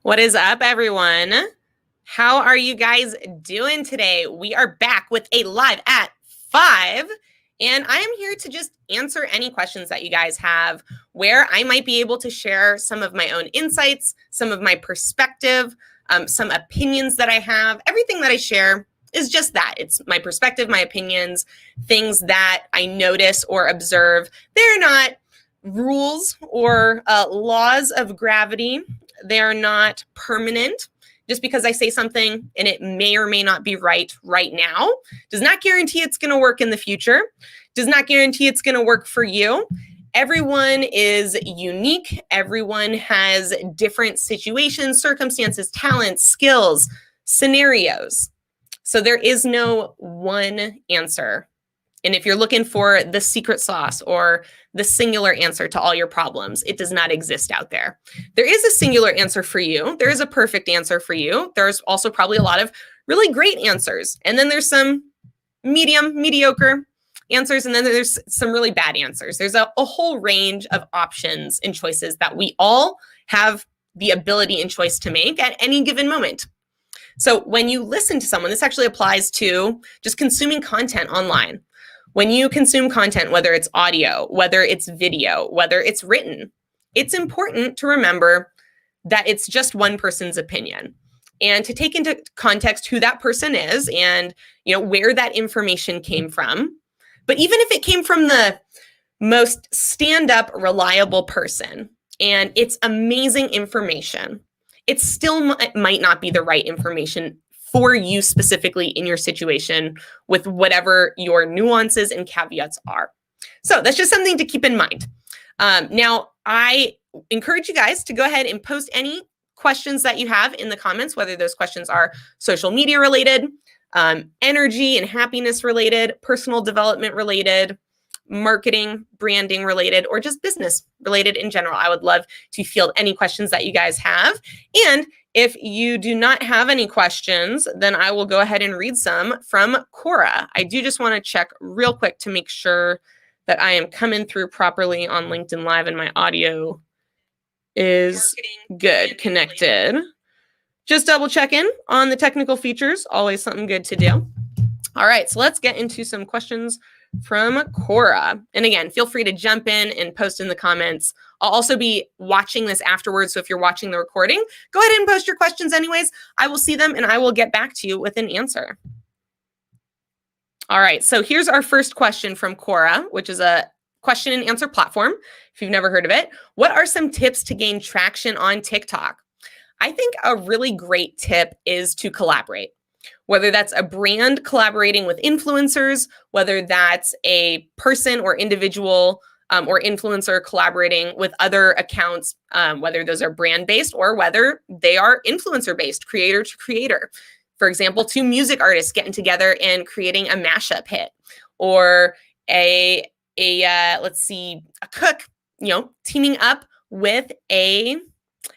What is up, everyone? How are you guys doing today? We are back with a live at 5, and I am here to just answer any questions that you guys have where I might be able to share some of my own insights, some of my perspective, some opinions that I have. Everything that I share is just that. It's my perspective, my opinions, things that I notice or observe. They're not rules or laws of gravity. They are not permanent. Just because I say something and it may or may not be right now does not guarantee it's going to work in the future, does not guarantee it's going to work for you. Everyone is unique. Everyone has different situations, circumstances, talents, skills, scenarios. So there is no one answer. And if you're looking for the secret sauce or the singular answer to all your problems, it does not exist out there. There is a singular answer for you. There is a perfect answer for you. There's also probably a lot of really great answers. And then there's some mediocre answers. And then there's some really bad answers. There's a whole range of options and choices that we all have the ability and choice to make at any given moment. So when you listen to someone, this actually applies to just consuming content online. When you consume content, whether it's audio, whether it's video, whether it's written, it's important to remember that it's just one person's opinion and to take into context who that person is and, where that information came from. But even if it came from the most stand-up, reliable person and it's amazing information, it still might not be the right information for you specifically in your situation with whatever your nuances and caveats are. So that's just something to keep in mind. Now, I encourage you guys to go ahead and post any questions that you have in the comments, whether those questions are social media related, energy and happiness related, personal development related, marketing, branding related, or just business related in general. I would love to field any questions that you guys have. And if you do not have any questions, then I will go ahead and read some from Cora. I do just want to check real quick to make sure that I am coming through properly on LinkedIn Live and my audio is good, connected. Just double checking on the technical features, always something good to do. All right, so let's get into some questions from Cora. And again, feel free to jump in and post in the comments. I'll also be watching this afterwards. So if you're watching the recording, go ahead and post your questions anyways. I will see them and I will get back to you with an answer. All right, so here's our first question from Cora, which is a question and answer platform. If you've never heard of it, what are some tips to gain traction on TikTok? I think a really great tip is to collaborate. Whether that's a brand collaborating with influencers, whether that's a person or individual or influencer collaborating with other accounts, whether those are brand-based or whether they are influencer-based, creator to creator. For example, two music artists getting together and creating a mashup hit, or a cook, teaming up with a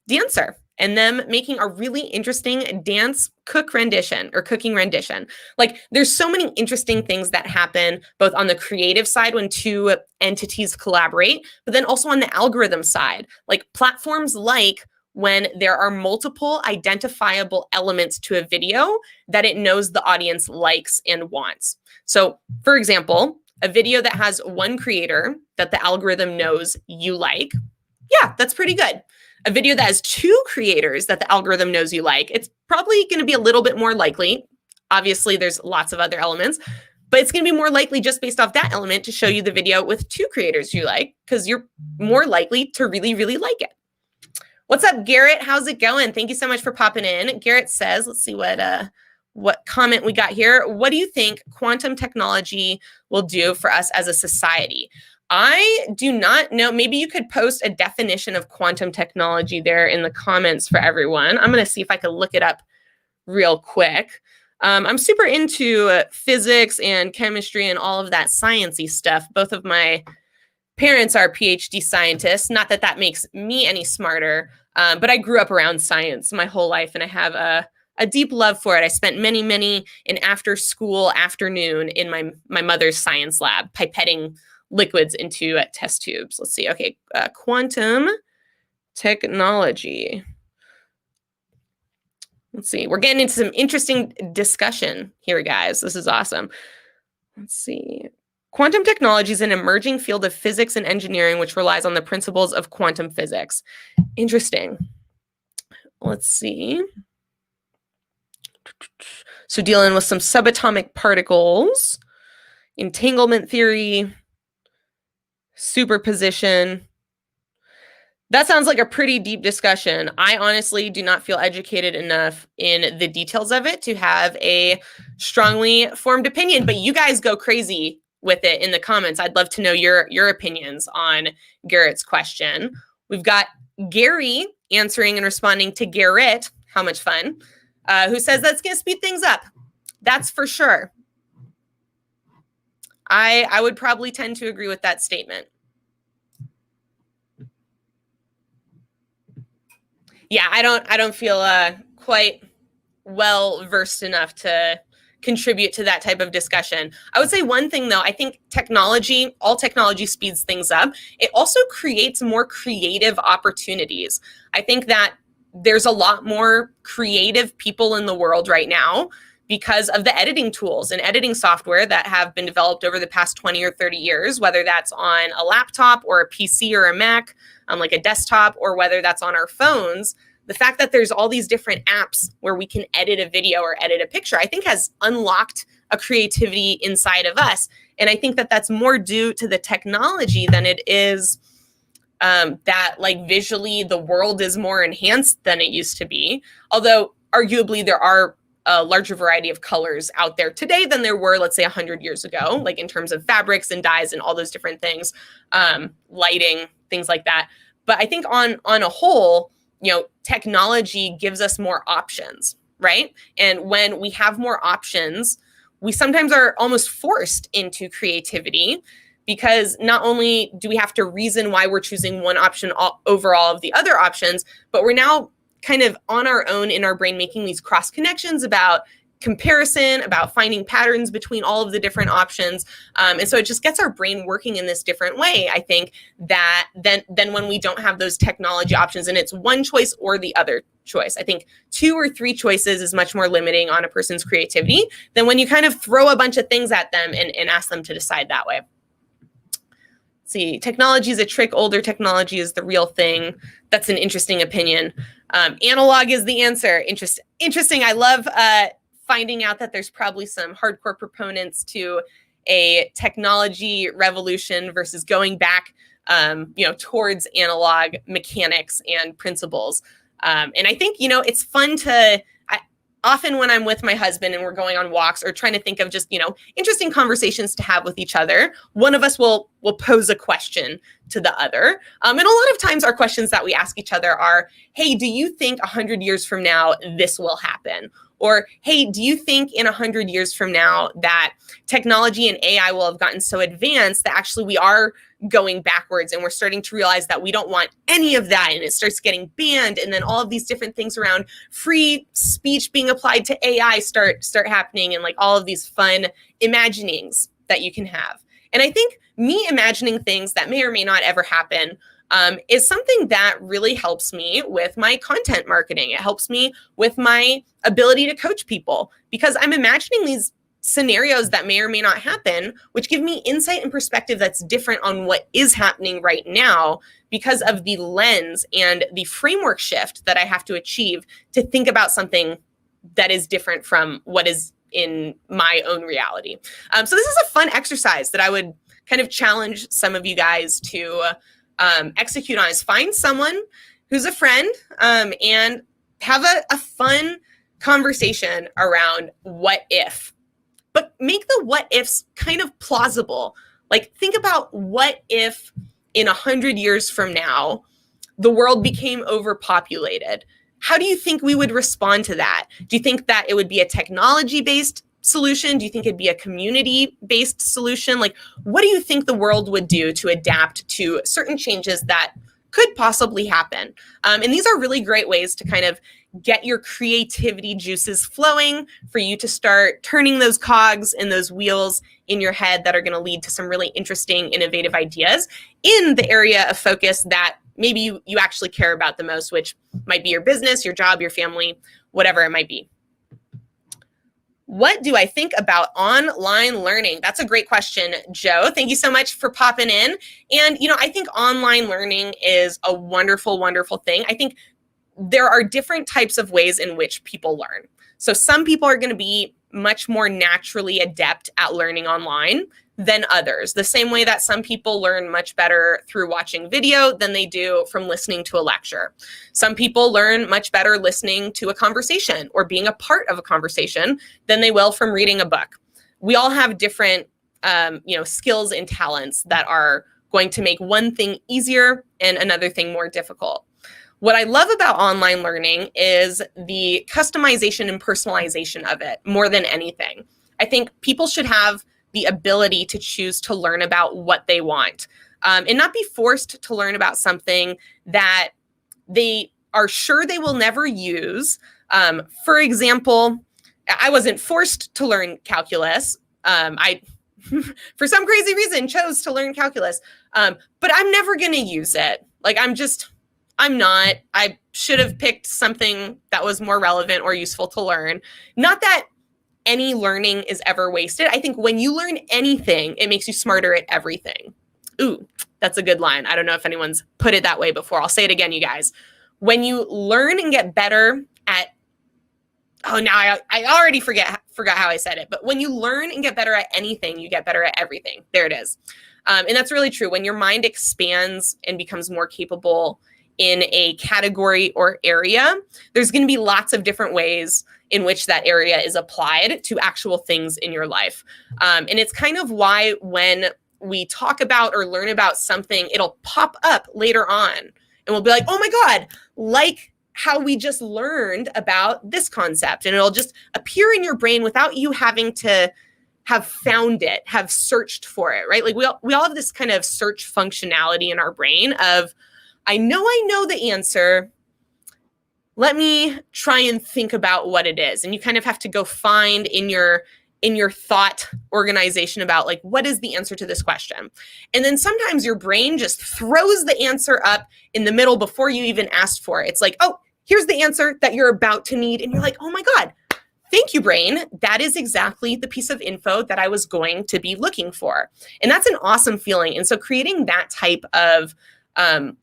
dancer and them making a really interesting dance cooking rendition. Like, there's so many interesting things that happen both on the creative side when two entities collaborate, but then also on the algorithm side, like platforms like when there are multiple identifiable elements to a video that it knows the audience likes and wants. So for example, a video that has one creator that the algorithm knows you like, yeah, that's pretty good. A video that has two creators that the algorithm knows you like, it's probably going to be a little bit more likely. Obviously, there's lots of other elements, but it's going to be more likely just based off that element to show you the video with two creators you like, because you're more likely to really, really like it. What's up, Garrett? How's it going? Thank you so much for popping in. Garrett says, let's see what comment we got here. What do you think quantum technology will do for us as a society? I do not know. Maybe you could post a definition of quantum technology there in the comments for everyone. I'm going to see if I can look it up real quick. I'm super into physics and chemistry and all of that sciencey stuff. Both of my parents are PhD scientists. Not that that makes me any smarter, but I grew up around science my whole life, and I have a deep love for it. I spent many an after school afternoon in my mother's science lab, pipetting liquids into test tubes. Let's see. Okay, quantum technology. Let's see. We're getting into some interesting discussion here, guys. This is awesome. Let's see. Quantum technology is an emerging field of physics and engineering which relies on the principles of quantum physics. Interesting. Let's see. So dealing with some subatomic particles, entanglement theory, superposition. That sounds like a pretty deep discussion. I honestly do not feel educated enough in the details of it to have a strongly formed opinion, but you guys go crazy with it in the comments. I'd love to know your opinions on Garrett's question. We've got Gary answering and responding to Garrett. How much fun. Who says that's going to speed things up. That's for sure. I would probably tend to agree with that statement. Yeah, I don't feel quite well versed enough to contribute to that type of discussion. I would say one thing though, I think all technology speeds things up. It also creates more creative opportunities. I think that there's a lot more creative people in the world right now because of the editing tools and editing software that have been developed over the past 20 or 30 years, whether that's on a laptop or a PC or a Mac, like a desktop, or whether that's on our phones. The fact that there's all these different apps where we can edit a video or edit a picture, I think has unlocked a creativity inside of us. And I think that that's more due to the technology than it is that like visually the world is more enhanced than it used to be. Although arguably there are a larger variety of colors out there today than there were, let's say, 100 years ago, like in terms of fabrics and dyes and all those different things, lighting, things like that. But I think on a whole, technology gives us more options, right? And when we have more options, we sometimes are almost forced into creativity because not only do we have to reason why we're choosing one option over all of the other options, but we're now kind of on our own in our brain making these cross connections about comparison, about finding patterns between all of the different options. And so it just gets our brain working in this different way, I think, that than when we don't have those technology options and it's one choice or the other choice. I think 2 or 3 choices is much more limiting on a person's creativity than when you kind of throw a bunch of things at them and ask them to decide that way. Let's see, technology is a trick, older technology is the real thing. That's an interesting opinion. Analog is the answer. Interesting. I love finding out that there's probably some hardcore proponents to a technology revolution versus going back, towards analog mechanics and principles. And I think, it's fun often when I'm with my husband and we're going on walks or trying to think of just, interesting conversations to have with each other, one of us will pose a question to the other. And a lot of times our questions that we ask each other are, hey, do you think 100 years from now this will happen? Or, hey, do you think in 100 years from now that technology and AI will have gotten so advanced that actually we are going backwards and we're starting to realize that we don't want any of that and it starts getting banned, and then all of these different things around free speech being applied to AI start happening, and like all of these fun imaginings that you can have. And I think me imagining things that may or may not ever happen is something that really helps me with my content marketing. It helps me with my ability to coach people because I'm imagining these scenarios that may or may not happen, which give me insight and perspective that's different on what is happening right now because of the lens and the framework shift that I have to achieve to think about something that is different from what is in my own reality. So this is a fun exercise that I would kind of challenge some of you guys to execute on, is find someone who's a friend and have a fun conversation around what if. But make the what ifs kind of plausible. Like, think about what if in 100 years from now, the world became overpopulated. How do you think we would respond to that? Do you think that it would be a technology-based solution? Do you think it'd be a community-based solution? Like, what do you think the world would do to adapt to certain changes that could possibly happen? And these are really great ways to kind of get your creativity juices flowing for you to start turning those cogs and those wheels in your head that are going to lead to some really interesting, innovative ideas in the area of focus that maybe you actually care about the most, which might be your business, your job, your family, whatever it might be. What do I think about online learning? That's a great question, Joe. Thank you so much for popping in. And, I think online learning is a wonderful, wonderful thing. I think there are different types of ways in which people learn. So some people are going to be much more naturally adept at learning online than others. The same way that some people learn much better through watching video than they do from listening to a lecture. Some people learn much better listening to a conversation or being a part of a conversation than they will from reading a book. We all have different skills and talents that are going to make one thing easier and another thing more difficult. What I love about online learning is the customization and personalization of it more than anything. I think people should have the ability to choose to learn about what they want and not be forced to learn about something that they are sure they will never use. For example, I wasn't forced to learn calculus. I, for some crazy reason, chose to learn calculus, but I'm never going to use it. Like, I'm not. I should have picked something that was more relevant or useful to learn. Not that any learning is ever wasted. I think when you learn anything, it makes you smarter at everything. Ooh, that's a good line. I don't know if anyone's put it that way before. I'll say it again, you guys. When you learn and get better at, I already forgot how I said it, but when you learn and get better at anything, you get better at everything. There it is. And that's really true. When your mind expands and becomes more capable in a category or area, there's going to be lots of different ways in which that area is applied to actual things in your life. And it's kind of why when we talk about or learn about something, it'll pop up later on and we'll be like, oh my God, like how we just learned about this concept. And it'll just appear in your brain without you having to have found it, have searched for it, right? Like we all have this kind of search functionality in our brain of, I know the answer. Let me try and think about what it is. And you kind of have to go find in your thought organization about like, what is the answer to this question? And then sometimes your brain just throws the answer up in the middle before you even asked for it. It's like, oh, here's the answer that you're about to need. And you're like, oh my God, thank you, brain. That is exactly the piece of info that I was going to be looking for. And that's an awesome feeling. And so creating that type of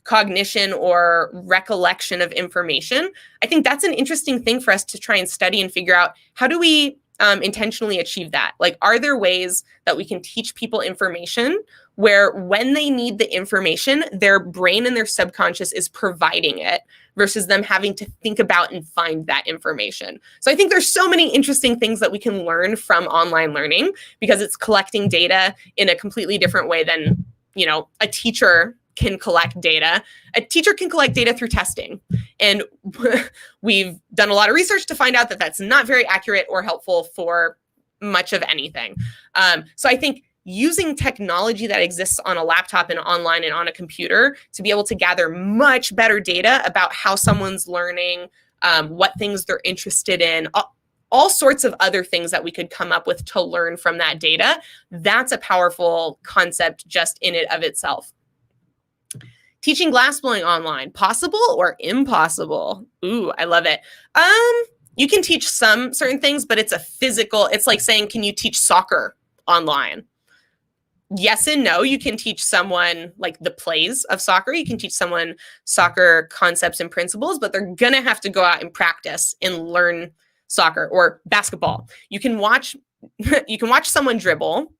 cognition or recollection of information, I think that's an interesting thing for us to try and study and figure out, how do we intentionally achieve that? Like, are there ways that we can teach people information where when they need the information, their brain and their subconscious is providing it versus them having to think about and find that information? So I think there's so many interesting things that we can learn from online learning because it's collecting data in a completely different way than, a teacher can collect data. A teacher can collect data through testing. And we've done a lot of research to find out that that's not very accurate or helpful for much of anything. So I think using technology that exists on a laptop and online and on a computer to be able to gather much better data about how someone's learning, what things they're interested in, all sorts of other things that we could come up with to learn from that data, that's a powerful concept just in it of itself. Teaching glassblowing online, possible or impossible? Ooh, I love it. You can teach some certain things, but it's like saying, can you teach soccer online? Yes and no. You can teach someone like the plays of soccer. You can teach someone soccer concepts and principles, but they're going to have to go out and practice and learn soccer or basketball. You can watch someone dribble,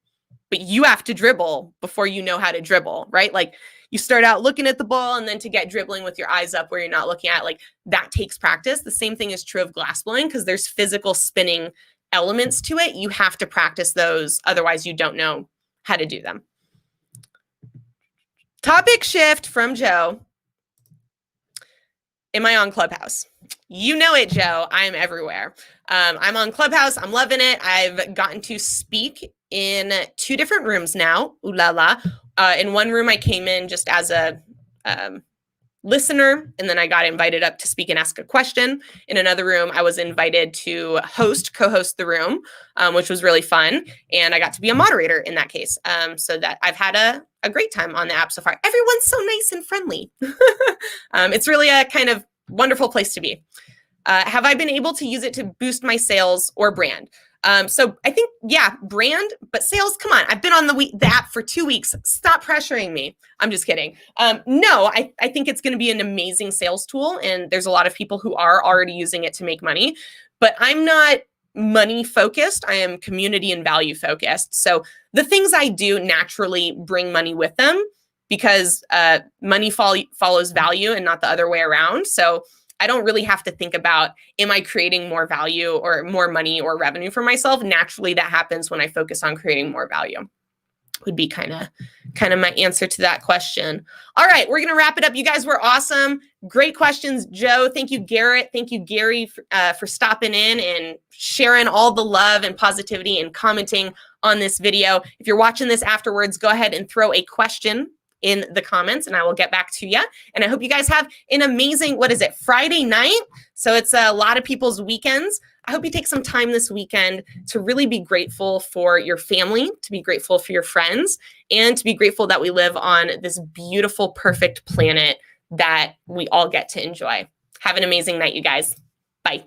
but you have to dribble before you know how to dribble, right? Like, you start out looking at the ball and then to get dribbling with your eyes up where you're not looking at, like, that takes practice. The same thing is true of glassblowing because there's physical spinning elements to it. You have to practice those. Otherwise, you don't know how to do them. Topic shift from Joe. Am I on Clubhouse? You know it, Joe. I'm everywhere. I'm on Clubhouse. I'm loving it. I've gotten to speak in 2 different rooms now. Ooh la la. In one room, I came in just as a listener, and then I got invited up to speak and ask a question. In another room, I was invited to co-host the room, which was really fun. And I got to be a moderator in that case. So that I've had a great time on the app so far. Everyone's so nice and friendly. It's really a kind of wonderful place to be. Have I been able to use it to boost my sales or brand? So I think, yeah, brand, but sales, come on. I've been on the app for 2 weeks. Stop pressuring me. I'm just kidding. No, I think it's going to be an amazing sales tool. And there's a lot of people who are already using it to make money, but I'm not money focused. I am community and value focused. So the things I do naturally bring money with them because money follows value and not the other way around. So I don't really have to think about, am I creating more value or more money or revenue for myself? Naturally, that happens when I focus on creating more value. Would be kind of my answer to that question. All right, we're going to wrap it up. You guys were awesome. Great questions, Joe. Thank you, Garrett. Thank you, Gary, for stopping in and sharing all the love and positivity and commenting on this video. If you're watching this afterwards, go ahead and throw a question in the comments and I will get back to you. And I hope you guys have an amazing, Friday night? So it's a lot of people's weekends. I hope you take some time this weekend to really be grateful for your family, to be grateful for your friends, and to be grateful that we live on this beautiful, perfect planet that we all get to enjoy. Have an amazing night, you guys. Bye.